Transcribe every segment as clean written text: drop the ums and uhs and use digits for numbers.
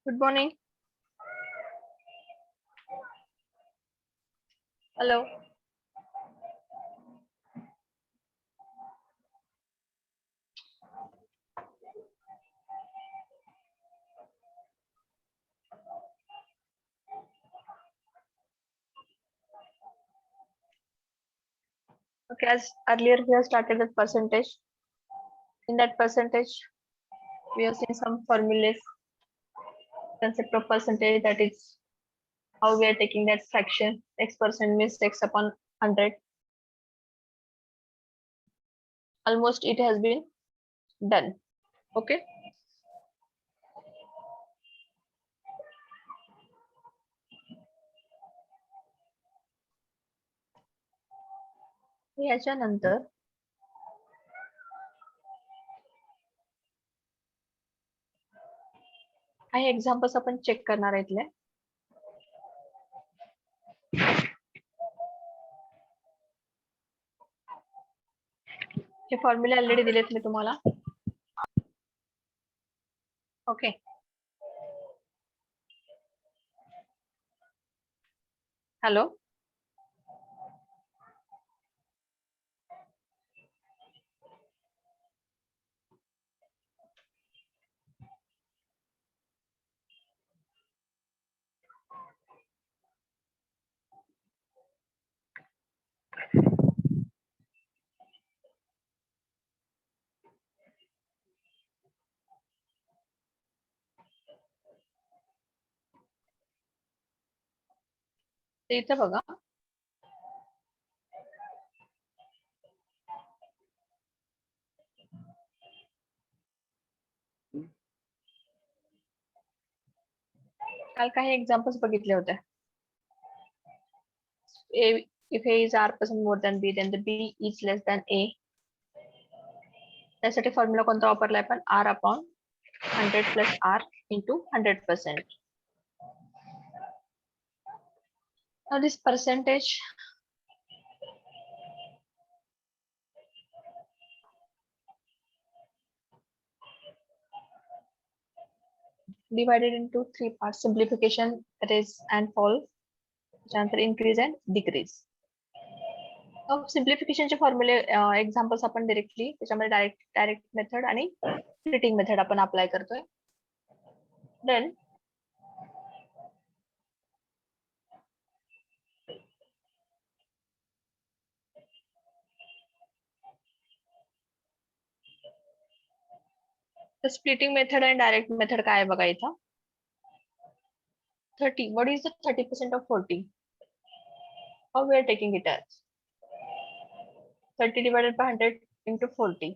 Good morning. Hello. Okay, as earlier we have started with percentage. In that percentage, we have seen some formulas, concept of percentage, that is how we are taking that fraction. X% means X upon 100. Almost it has been done. Okay. याच्यानंतर काही examples आपण check करणार आहे इथले. हे formula already दिलेत मी तुम्हाला. Okay. Hello. ते इथे बघा. काल काही एक्झाम्पल्स बघितले होते. If A is R% more than B, then the B is less than A. त्यासाठी फॉर्म्युला कोणता वापरलाय आपण? R upon 100 plus R into 100%. Now this percentage divided into three parts: simplification, raise and fall, त्यानंतर increase and decrease. सिम्प्लिफिकेशनचे फॉर्म्युले examples आपण directly त्याच्यामध्ये direct method आणि splitting method आपण apply करतोय. Then splitting method आणि डायरेक्ट मेथड काय आहे बघा इथं. 30. What is the 30% of 40? How we are taking it as 30 divided by 100 into 40,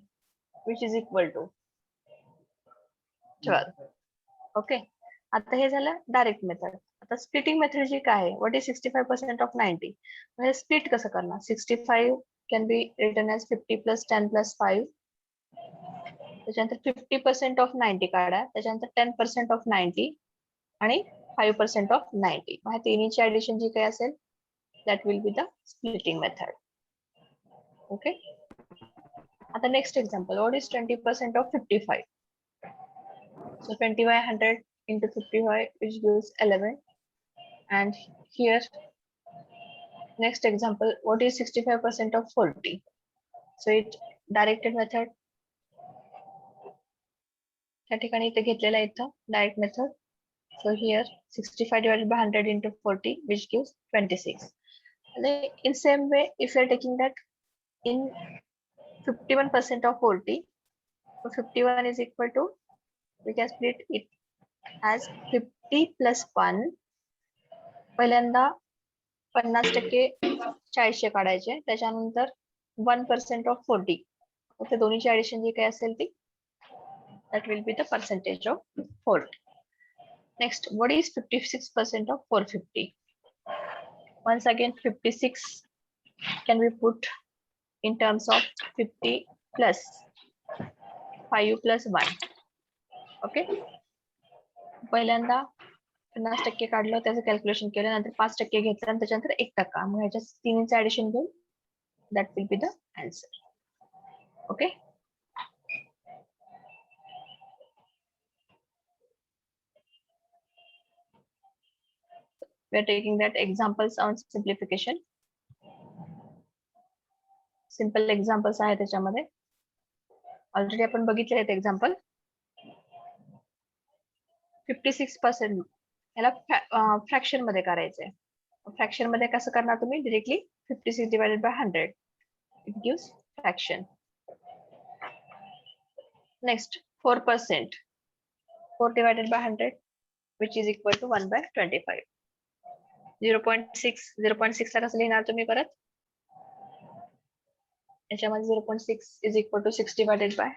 which is equal to 12. Okay. आता हे झालं डायरेक्ट मेथड. आता स्प्लिटिंग मेथड जी काय आहे, व्हॉट इज 65% ऑफ 90? म्हणजे स्प्लिट कसं करणार? 65 can be written as 50 plus 10 plus 5. त्याच्यानंतर 50% of 90 काढा, त्याच्यानंतर 10% ऑफ 90 आणि 5% ऑफ 90. मग तिन्हीची ऍडिशन जी काही असेल, that will be the splitting method. Okay. आता next example, what is 20% of 55? So 20 by 100 into 55, which gives 11. And here, next example, what is 65% of 40? So it directed method. त्या ठिकाणी इथे घेतलेला इथं direct method. So here 65 divided by 100 into 40, which gives 26. In same way, if you are taking that in 51% of 40, so 51 is equal to, we can split it as 50 plus 1. पहिल्यांदा 50% 40 काढायचे, त्याच्यानंतर 1% of 40. ते दोन्हीची ऍडिशन जी काही असेल ती, that will be the percentage of 40. Next, what is 56% of 450? Once again, 56 can be put in terms of 50 plus 5 plus 1. Okay. पहिल्यांदा 50% काढलं, त्याचं कॅल्क्युलेशन केलं, नंतर 5% घेतलं आणि त्याच्यानंतर 1%. मग ह्याच्या तिन्हीचं ऍडिशन घेऊन that will be the answer. Okay. we are taking that examples on simplification. Simple examples आहे त्याच्यामध्ये. ऑलरेडी आपण बघितले आहेत एक्झाम्पल. 56% याला फ्रॅक्शन मध्ये करायचंय. फ्रॅक्शन मध्ये कसं करणार तुम्ही? Directly 56 divided by 100 it gives fraction. Next 4%. 4 divided by 100 which is equal to 1 by 25. 0.6 0.6 ला कसं लिहिणार तुम्ही परत? याच्यामध्ये 0.6 is equal to 6 divided by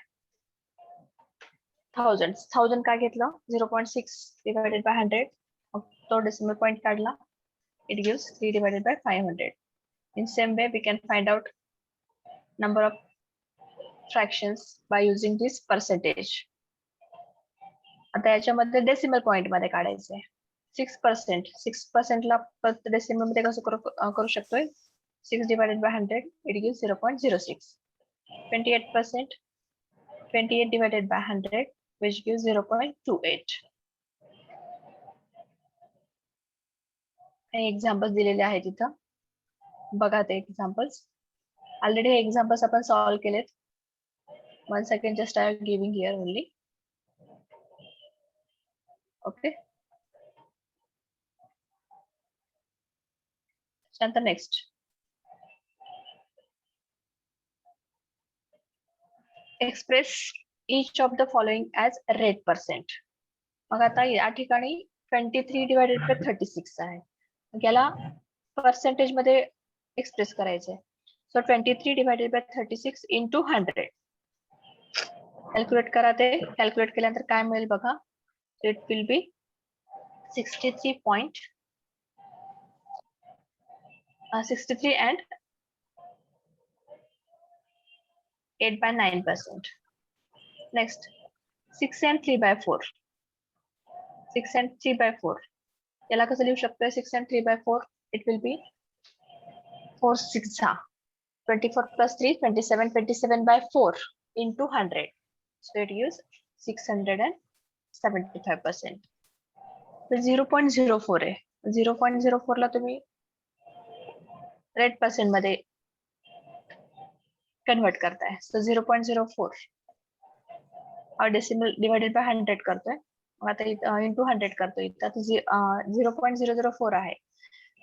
1000. 1000 का घेतलं? 0.6 divided by 100. तो decimal point काढला. It gives 3 divided by 500. In same way, we can find out number of fractions by using this percentage. आता याच्यामध्ये डेसिमल पॉइंट मध्ये काढायचंय. 6%. 6% ला डेसिमल मध्ये कसं करू शकतोय? 6 divided by 100 it gives 0.06. 28%. 28 divided by 100 which gives 0.28. काही examples दिलेले आहेत इथं. बघा ते एक्झाम्पल्स. ऑलरेडी हे एक्झाम्पल्स आपण सॉल्व्ह केलेत. 1 second just I am giving here only. Okay. And the next. Express each of the following as rate percent. मग आता या ठिकाणी 23 divided by 36 आहे. मग याला पर्सेंटेज मध्ये एक्सप्रेस करायचंय. सो 23 divided by 36 into 100. कॅल्क्युलेट करा ते. कॅल्क्युलेट केल्यानंतर काय मिळेल बघा. It will be 63 and 8 by 9%. Next, 6 and 3 by 4. 6 and 3 by 4. याला कसं लिहू शकतोय? 6 and 3 by 4. It will be 4 6 24 plus 3 27. 27 by 4 into 100. So it gives 675%. 0.04 आहे. 0.04 ला तुम्ही रेट पर्सेंट मध्ये कन्वर्ट करताय. सो 0.04 और डेसिमल डिवाइडेड बाय 100 करतोय. आता इंटू 100 करतोय. तर 0.004 आहे.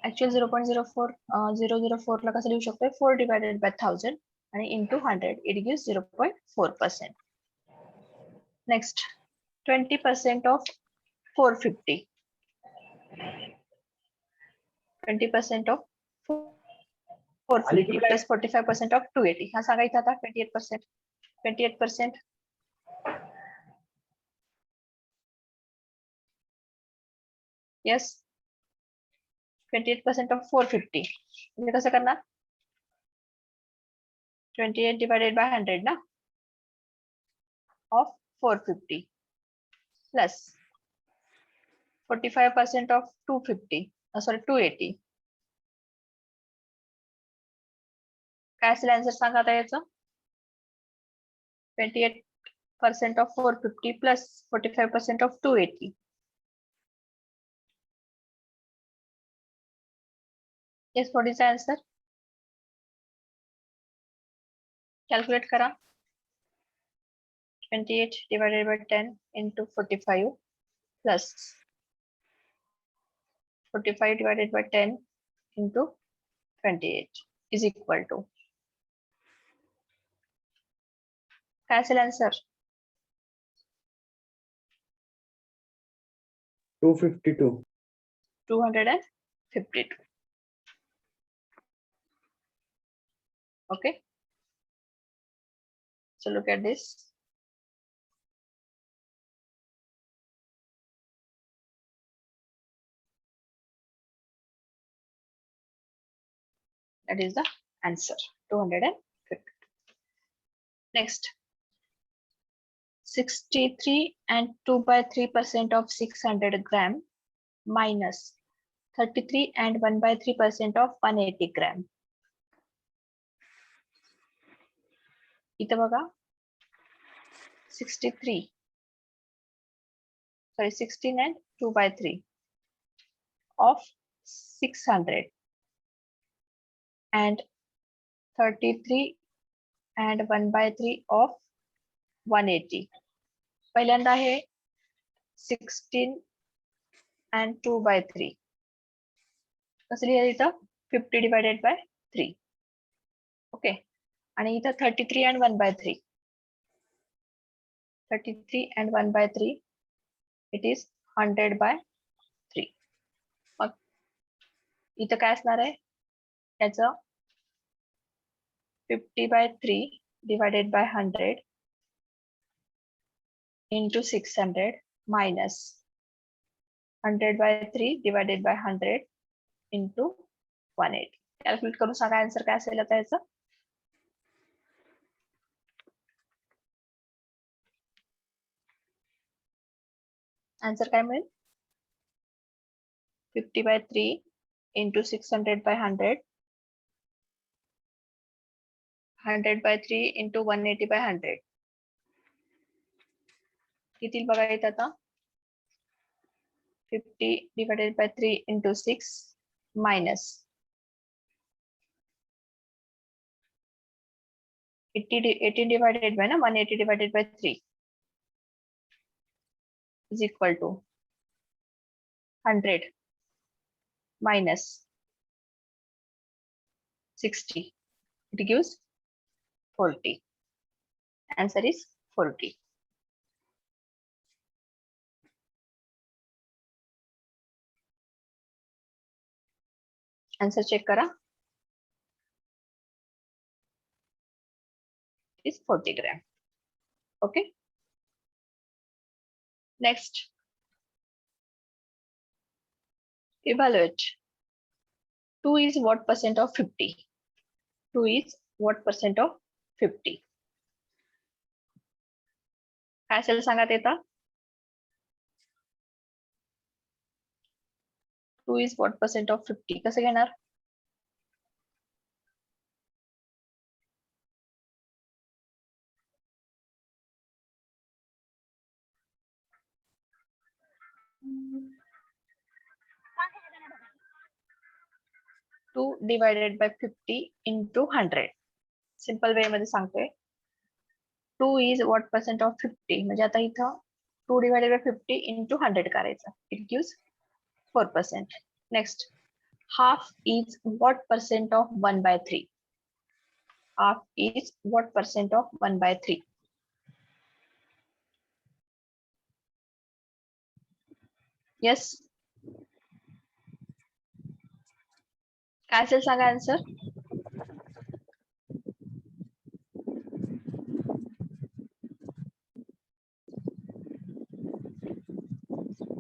ऍक्च्युअल 0.004 ला कसं लिहू शकतोय? 4 डिवाइडेड बाय 1000 आणि into 100 it gives 0.4%. Next 20% of 450. 20% of 450 plus 45% of 280. हा सांगायचा आता 28%. 28%. Yes. 28% of 450. म्हणजे कसं करणार? 28 divided by 100 ना? Of 450 plus 45% of 250. Sorry, 280. काय असेल आन्सर सांगा आता याचं? 28% of 450 plus 45% of 280. Yes, what is the answer? Calculate करा. 28 divided by 10 into 45 plus 45 divided by 10 into 28 is equal to. काय असेल answer? 252. 252. Okay. So look at this. That is the answer. 250. Next. 63 and 2 by 3% of 600 gram minus 33 and 1 by 3% of 180 gram. इथं बघा 16 and 2 by 3 of 600 and 33 and 1/3 of 180. पहिल्यांदा आहे 16 and 2/3. कसं लिहायचं इथं 50 divided by 3. Okay, आणि इथं 33 and 1/3. 33 and 1/3 it is 100 by 3. मग इथं काय असणार आहे त्याचं 50 by 3 divided by 100 into 600 minus 100 by 3 divided by 100 into 180. Calculate करून सांगा आन्सर काय असेल आता याचं. आन्सर काय मिळेल 50 by 3 into 600 by 100, 100 by 3 into 180 by 100. किती बघा येत आता 50 divided by 3 into 6 minus 18 divided by 180 divided by 3 is equal to 100 minus 60. It gives 40. Answer is 40. Answer check करा. Is 40 gram. Okay. Next. Evaluate. 2 is what percent of 50? 2 is what percent of 50? काय असेल सांगा ते आता. 2 is what percent of 50? कसं घेणार? Two divided by 50 into 100. Simple way मध्ये सांगतोय 2 is what percent of 50 म्हणजे आता इथं 2 divided by 50 into 100 करायचं. It gives 4%. Next, half is what percent of 1/3? Half is what percent of 1/3? Yes. काय असेल सांगा आन्सर.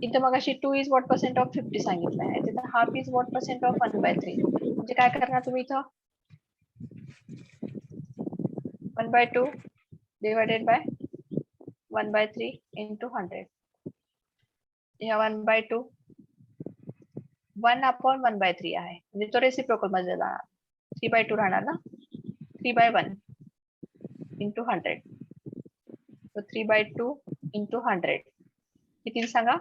इथं मग अशी 2 is what percent of 50 सांगितलं आहे. तिथं half is what percent of 1/3? म्हणजे काय करणार तुम्ही इथं 1/2 divided by 1/3 into 100. या 1/2 1/1/3 आहे म्हणजे तो रेसिप्रोकल मध्ये जाणार. 3/2 राहणार ना. 3/1 into 100. So 3/2 into 100 किती सांगा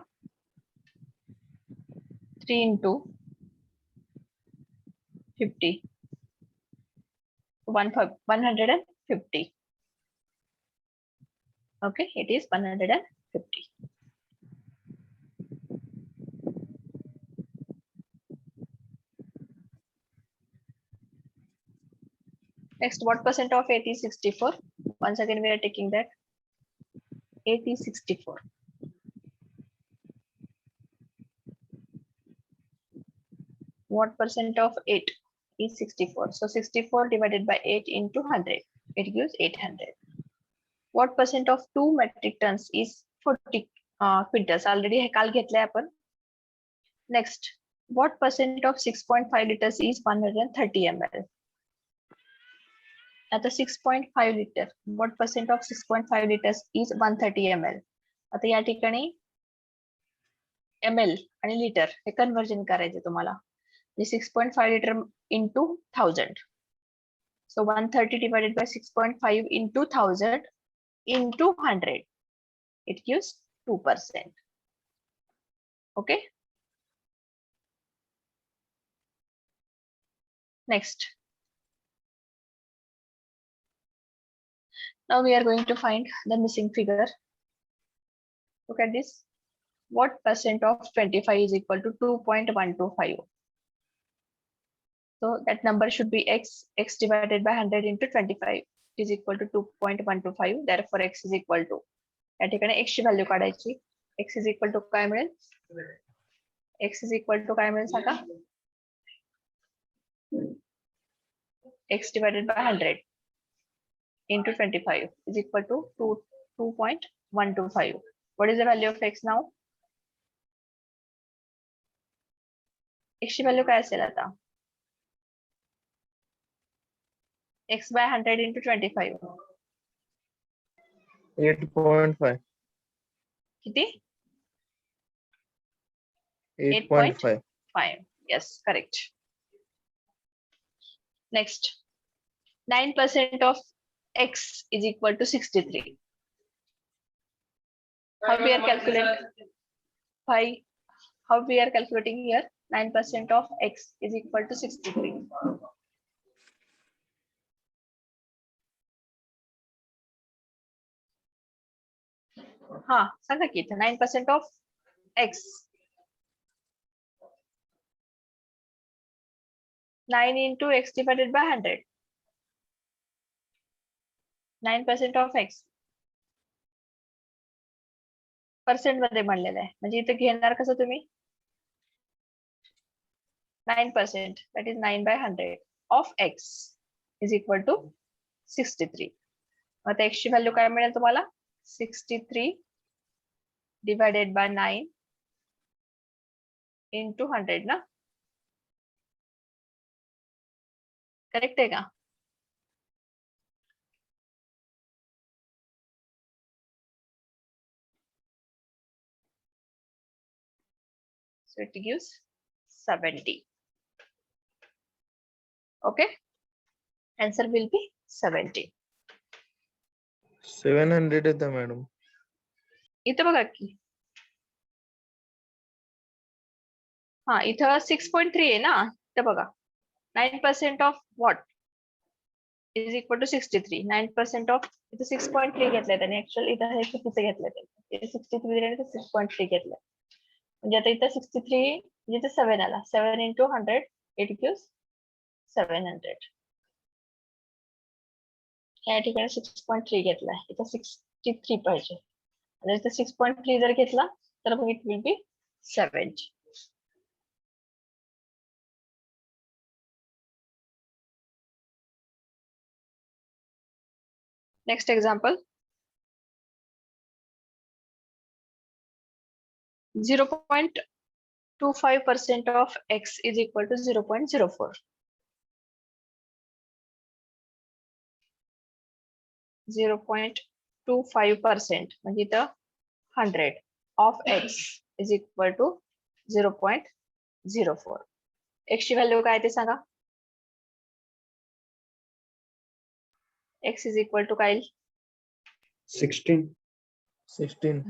3 into 50 150. Okay, it is 150. Next, what percent of 8 is 64? Once again, we are taking that 8 is 64. What percent of 8 is 64? So 64 divided by 8 into 100. It gives 800. What percent of 2 metric tons is 40 quintals? Already हे काल घेतलंय आपण. Next, what percent of 6.5 liters is 130 ml? आता 6.5 liter. What percent of 6.5 liters is 130 ml? आता या ठिकाणी ml आणि litre हे conversion करायचे तुम्हाला. 6.5 liter into 1000. So 130 divided by 6.5 into 1000 into 100. It gives 2%. Okay. Next, now we are going to find the missing figure. Look at this. What percent of 25 is equal to 2.125? So that number should be x divided by 100 into 25 is equal to 2.125. Therefore, x is equal to, या ठिकाणी x ची value काढायची. x is equal to काय मिळेल? x is equal to काय मिळेल सांगा? x divided by 100 into 25 is equal to 2.125. What is the value of x now? x ची value काय असेल आता? x by 100 into 25. 8.5. किती? 8.5. 5. Yes, correct. Next, 9% of x is equal to 63. How we are calculating? How we are calculating here? 9% of x is equal to 63. हा सांगा की इथं 9% of x. 9 into x divided by 100. 9% of x. Percent मध्ये म्हणलेलं आहे म्हणजे इथे घेणार कसं तुम्ही 9%, that is 9 by 100 of x is equal to 63. आता x ची व्हॅल्यू काय मिळेल तुम्हाला? 63 divided by 9 into 100 ना? करेक्ट आहे का? So it gives 70. Okay. Answer will be 70. 700 येतं मॅडम. इथं बघा की. हा इथं 6.3 आहे ना? इथं बघा. 9% of what is equal to 63. 9% of इथं 6.3 घेतलंय त्याने ऍक्च्युअली इथं हे चुकीचं घेतलंय त्याने. 63 आणि 6.3 घेतलंय. म्हणजे आता इथं 63 म्हणजे 7 आला. 7 into 100 it gives 700. या ठिकाणी 6.3 घेतलाय. इथं 63 पाहिजे. आणि इथं 6.3 जर घेतला तर मग it will be 70. Next example. 0.25% of x is equal to 0.04. 0.25% म्हणजे इथं 100 of x is equal to 0.04. x ची व्हॅल्यू काय ते सांगा? x is equal to काय? 16.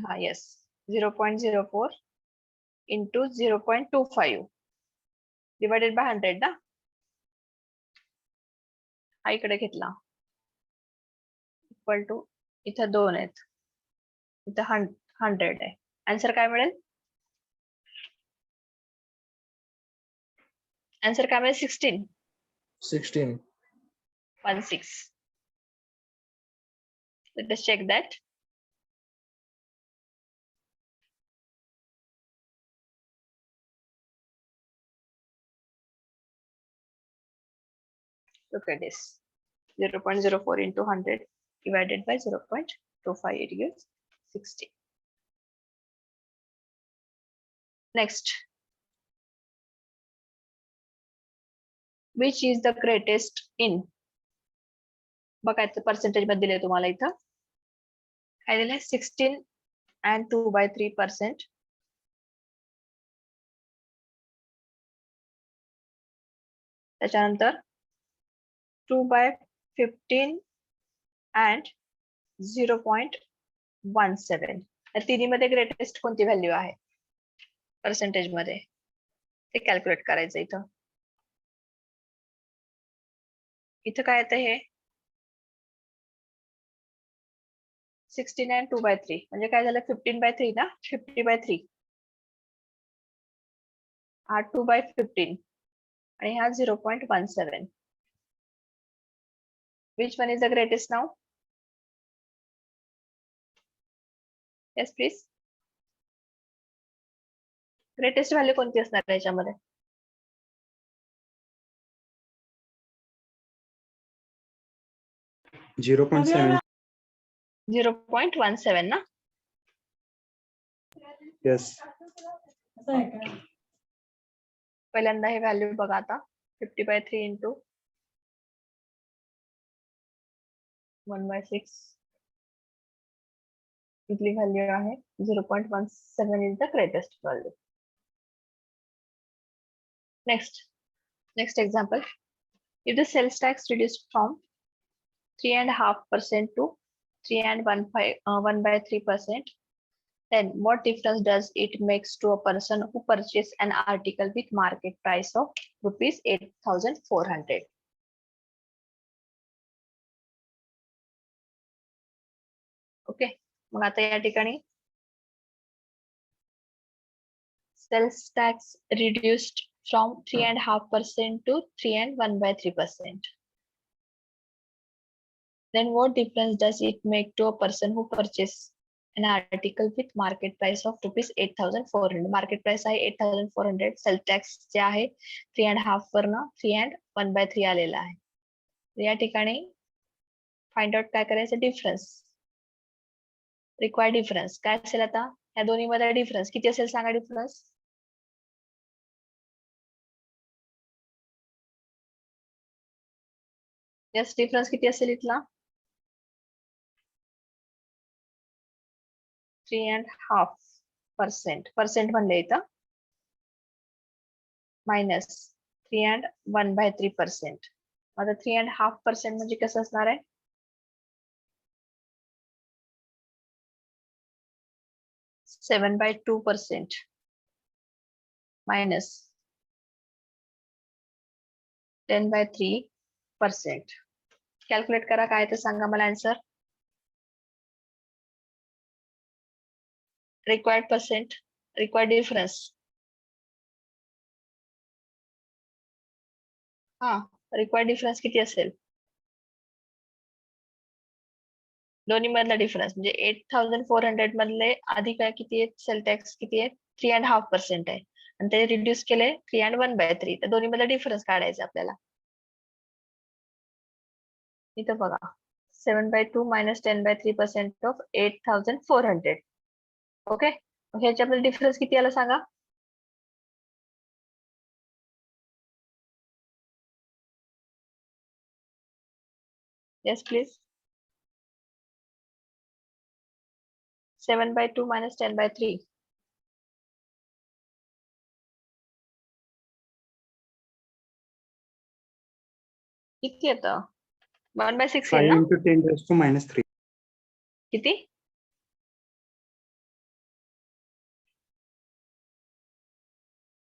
हा yes. 0.04 into 0.25 divided by 100 ना? हा इकडे घेतला. इक्वल टू इथं 2 आहेत. इथं 100 आहे. आन्सर काय मिळेल? आन्सर काय मिळेल? 16. 16. 16. Let us check that. Look at this. 0.04 into 100 divided by 0.25, it gives 60. Next. Which is the greatest in? बघा पर्सेंटेज मध्ये दिले तुम्हाला इथं काय दिलंय? 16 and 2/3%. त्याच्यानंतर 2/15 and 0.17. या तिन्ही मध्ये ग्रेटेस्ट कोणती व्हॅल्यू आहे पर्सेंटेज मध्ये ते कॅल्क्युलेट करायचं इथं. इथं काय येतं हे 16 and 2/3 म्हणजे काय झालं 15/3 ना 50/3 हा 2/15 आणि हा 0.17 which one is the greatest now? Yes please. Greatest value कोणती असणार आहे याच्यामध्ये? 0.7. 0.17 ना? Yes. पहिल्यांदा हे व्हॅल्यू बघा आता 50/3 इंटू 1/6 इथली व्हॅल्यू आहे 0.17 is the greatest value. Next example. If the sales tax reduced from 3.5% to 3.1/3%, then what difference does it makes to a person who purchased an article with market price of rupees 8,400? Okay, मग आता या ठिकाणी sales tax reduced from 3.5% to 3.1/3%. Then what difference does it make to a person who purchased an article with market price of rupees 8,400? Market price आहे 8,400. Sales tax जे आहे 3.5 वरनं 3.1/3 आलेला आहे. या ठिकाणी फाइंड आउट काय करायचं डिफरन्स. रिक्वायर्ड डिफरन्स काय असेल आता या दोन्ही मध्ये डिफरन्स किती असेल सांगा डिफरन्स. यस डिफरन्स किती असेल इथला 3.5% पर्सेंट म्हणले इथं मायनस 3.1/3%. आता 3.5% म्हणजे कसं असणार आहे 7/2% मायनस 10/3%. कॅल्क्युलेट करा काय तर सांगा मला answer. Required percent required difference हा रिक्वायर्ड डिफरन्स किती असेल दोन्ही मधला डिफरन्स म्हणजे 8,400 मधले आधी काय किती आहे सेल टॅक्स किती आहे 3.5% आहे आणि ते रिड्यूस केले 3.1/3 तर दोन्ही मधला डिफरन्स काढायचा आपल्याला. इथं बघा 7/2 minus 10/3% of 8,400. ओके ह्याच्यामध्ये डिफरन्स किती आला सांगा. येस प्लीज 7/2 minus 10/3 किती येतं 1/6 5 आहे ना into 10 raised to minus 3. किती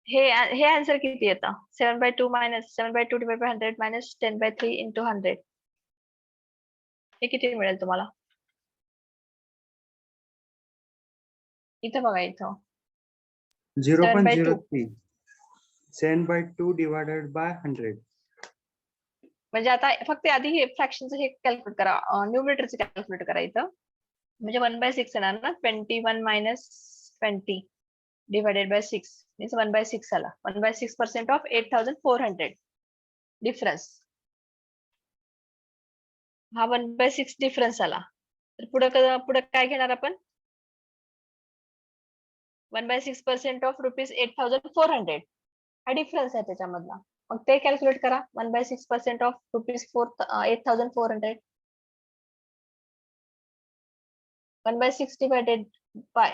हे आन्सर किती येतं 7/2 minus 7/2 divided by 100 minus 10/3 into 100 हे किती मिळेल तुम्हाला. इथं बघा इथं 0.03. 7/2 divided by 100. म्हणजे आता फक्त आधी हे फ्रॅक्शनचं हे कॅल्क्युलेट करा न्यूमरेटरचं कॅल्क्युलेट करा इथं म्हणजे 1/6 येणार ना 21 minus 20 divided by 6 means 1/6 आला 1/6% of 8,400 डिफरन्स हा 1/6 डिफरन्स आला तर पुढे काय घेणार आपण 1/6% of rupees 8,400 हा डिफरन्स आहे त्याच्यामधला मग ते कॅल्क्युलेट करा 1/6% of rupees 8,400 1/6 divided by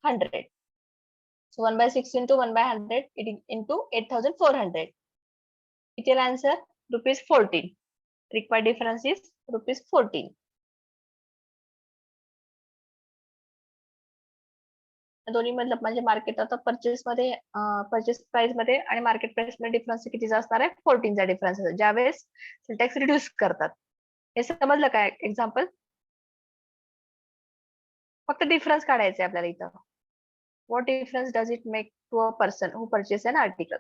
100. So 1/6 into 1/100 into 8,400. Detail answer rupees 14. Required difference is rupees 14. दोन्ही मधलं म्हणजे मार्केट आता परचेस मध्ये परचेस प्राइस मध्ये आणि मार्केट प्राइस मध्ये डिफरन्स कितीचा असणार आहे 14चा डिफरन्स ज्यावेळेस सिंटॅक्स रिड्यूस करतात. हे समजलं काय एक्झाम्पल? फक्त डिफरन्स काढायचे आपल्याला इथं. What difference does it make to a person who purchase an article?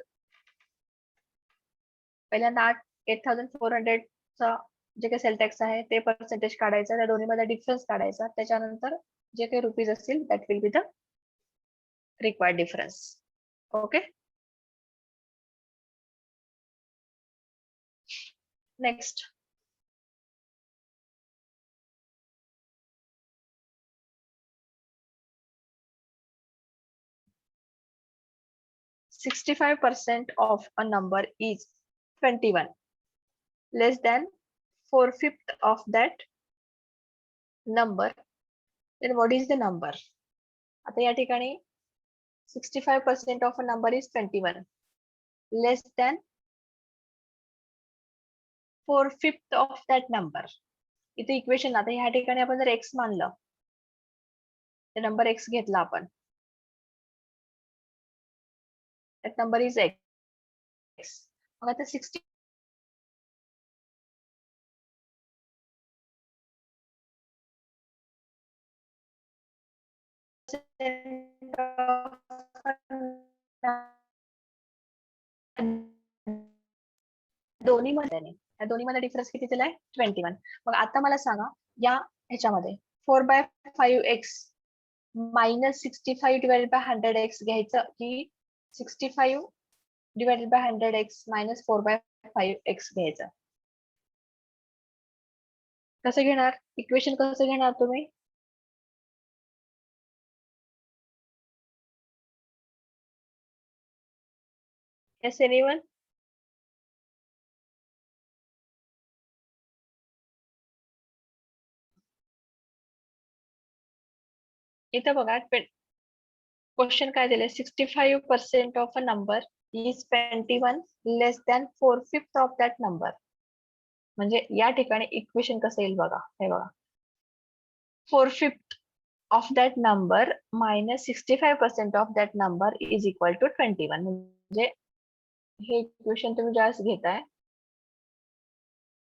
पहिल्यांदा 8400 चा जे काही सेल टॅक्स आहे ते पर्सेंटेज काढायचं, त्या दोन्ही मध्ये डिफरन्स काढायचा, त्याच्यानंतर जे काही रुपीज असतील that will be the required difference. Okay, next. "65% of a number is 21. Less than 4/5 of that number. Then what is the number?" आता या ठिकाणी 65% of a number is 21. Less than 4/5 of that number. इथे equation आता ह्या ठिकाणी आपण जर x मानलं, तर नंबर x घेतला आपण, that number is x. मग आता 60 दोन्ही मध्ये या दोन्ही मध्ये डिफरन्स किती दिलाय 21. मग आता मला सांगा या ह्याच्यामध्ये 4/5x minus 65 divided by 100x घ्यायचं की 65 divided by 100x minus 4/5x घ्यायचं? कसं घेणार इक्वेशन, कसं घेणार तुम्ही? Yes, anyone? इथं बघा क्वेश्चन काय दिलंय 65% of a number is 21 less than 4/5 of that number. म्हणजे या ठिकाणी इक्वेशन कसं येईल बघा, हे बघा 4/5 of that number minus 65% of that number is equal to 21. म्हणजे हे इक्वेशन तुम्ही ज्यावेळेस घेताय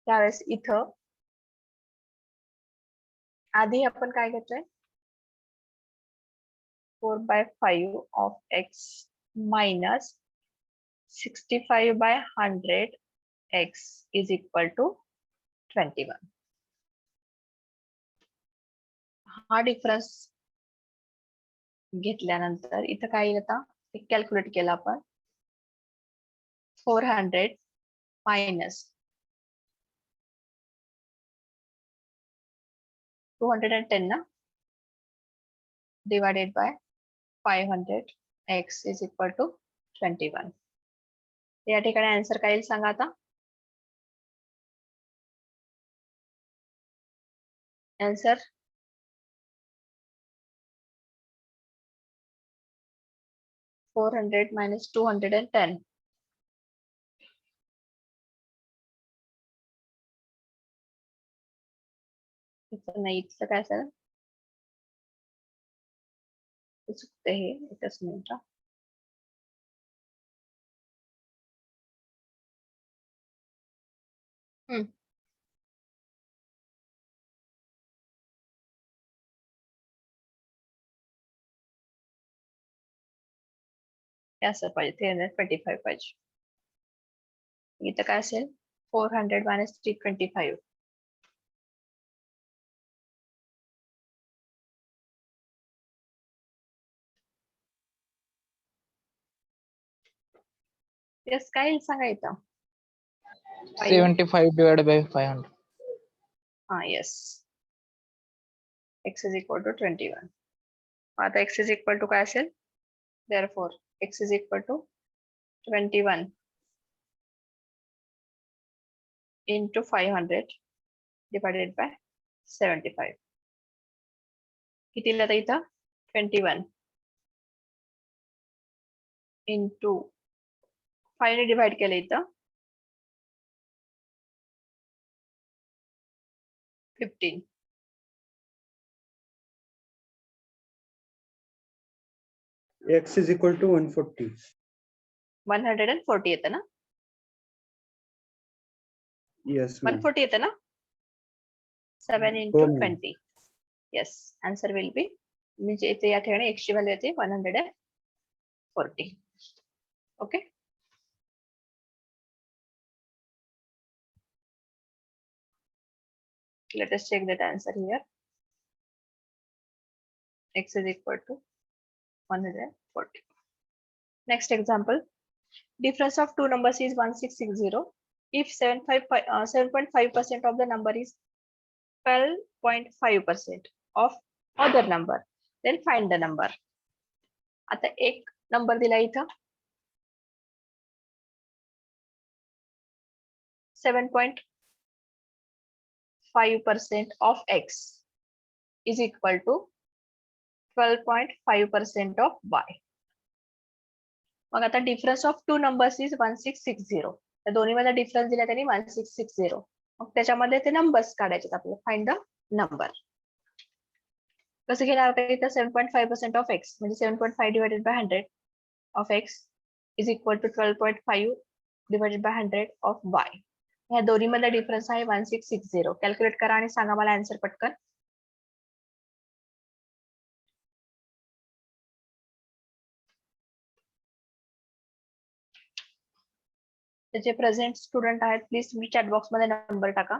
त्यावेळेस इथं आधी आपण काय घेतोय 4/5 of x minus 65 by 100 x is equal to 21. हा डिफरन्स घेतल्यानंतर इथं काय येईल आता कॅल्क्युलेट केला आपण 400 मायनस 210 ना divided by 500 x is equal to 21. या ठिकाणी आन्सर काय येईल सांगा आता? Answer -400 minus 210. नाही इथलं काय असेल चुकते हे एकच मिनिट. हे असं पाहिजे 325 पाहिजे. इथं काय असेल 400 minus 325. यस काय येईल सांगा इथं 75 divided by 500. हा yes x is equal to 21. आता x is equal to काय असेल therefore x is equal to 21 into 500 divided by 75. किती लिहिलं आता इथं 21 into 5 ने डिवाइड केलं इथं 15. X is equal to 140. 140 येतं ना? Yes, ma'am. 140 येतं ना? 7 हो, into ma'am. 20. Yes, answer will be म्हणजे इथे या ठिकाणी x ची व्हॅल्यू येते 140. Okay. Let us check that answer here. X is equal to 140. Next example. Difference of two numbers is 1660. If 7.5% of the number is 12.5% of other number, then find the number. आता एक number दिला इथं 7.5% of x is equal to 12.5% of y. मग आता difference of two numbers is 1660. त्या दोन्ही मध्ये difference दिला त्यांनी 1660. मग त्याच्यामध्ये ते नंबर्स काढायचे आपल्याला. Find the number. कसं घेणार का इथं 7.5% ऑफ एक्स म्हणजे 7.5 divided by 100 of x is equal to 12.5 divided by 100 of y. ह्या दोन्ही मध्ये डिफरन्स आहे 1660. कॅल्क्युलेट करा आणि सांगा मला आन्सर पटकन. त्याचे प्रेझेंट स्टुडंट आहेत प्लीज तुम्ही चॅट बॉक्स मध्ये नंबर टाका.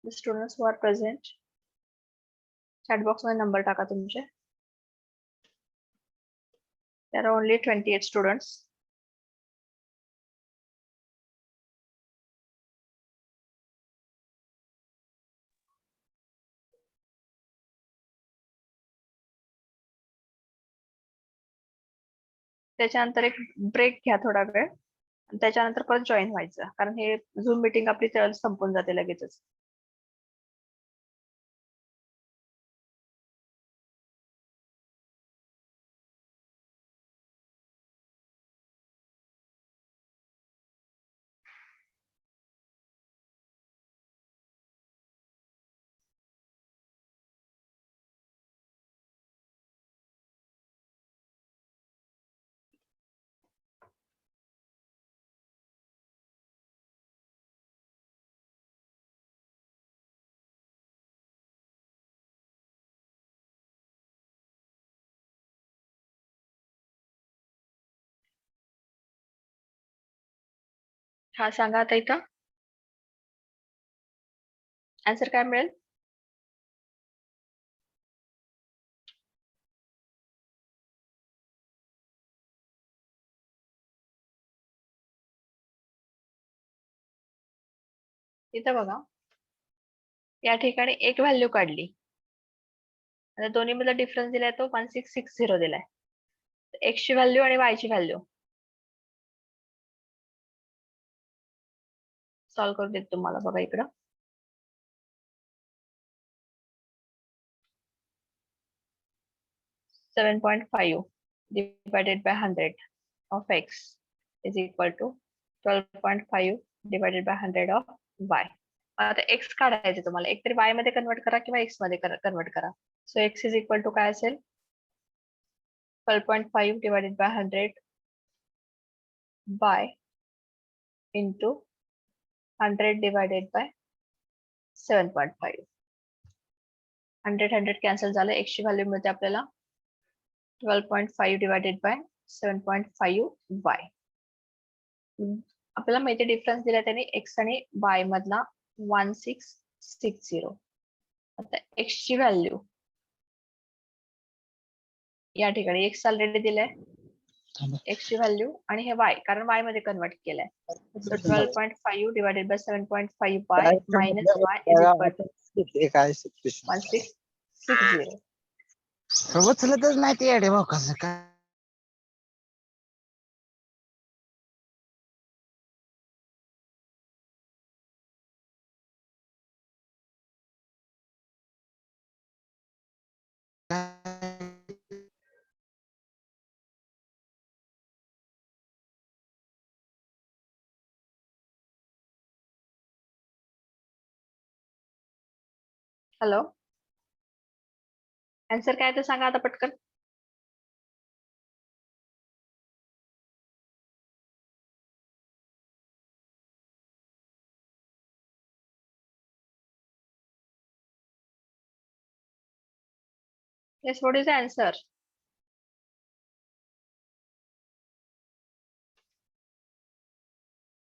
The students who are present chat box मध्ये नंबर टाका तुमचे. There are only 28 students. त्याच्यानंतर एक ब्रेक घ्या थोडा वेळ आणि त्याच्यानंतर परत जॉईन व्हायचं कारण हे झूम मीटिंग आपली संपून जाते लगेचच. हा सांगा आता इथं आन्सर काय मिळेल. इथं बघा या ठिकाणी एक व्हॅल्यू काढली आता दोन्ही मध्ये डिफरन्स दिलाय तो 1660 दिलाय. एक्स ची व्हॅल्यू आणि वाय ची व्हॅल्यू सॉल्व्ह करून देतो तुम्हाला. बघा इकडं 7.5 divided by 100 of x is equal to 12.5 divided by 100 of y. आता x काढायचे तुम्हाला एकतरी y मध्ये कन्वर्ट करा किंवा x मध्ये कन्वर्ट करा. सो x is equal to काय असेल 12.5 divided by 100 by into 100 divided by 7.5. 100 cancel झालं. x ची व्हॅल्यू मिळते आपल्याला 12.5 divided by 7.5 y. आपल्याला माहिती डिफरन्स दिला त्याने x आणि y मधला 1660. आता x ची व्हॅल्यू या ठिकाणी x ऑलरेडी दिलाय x ची व्हॅल्यू आणि हे y कारण y मध्ये कन्वर्ट केलाय. So 12.5 divided by 7.5 y minus y is equal to 1660. उचलतच नाही ते येडे भाऊ कसं काय हॅलो, आन्सर काय ते सांगा आता पटकन. Yes, what is the answer?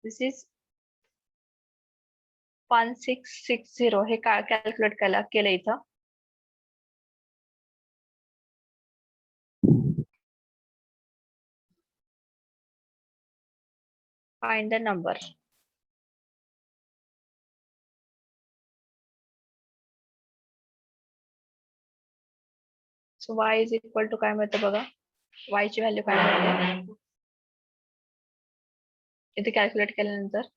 This is 1660. हे काय कॅल्क्युलेट केलं इथं. Find the number. So y is equal to काय मिळतं बघा. Y ची व्हॅल्यू काय मिळते इथे कॅल्क्युलेट केल्यानंतर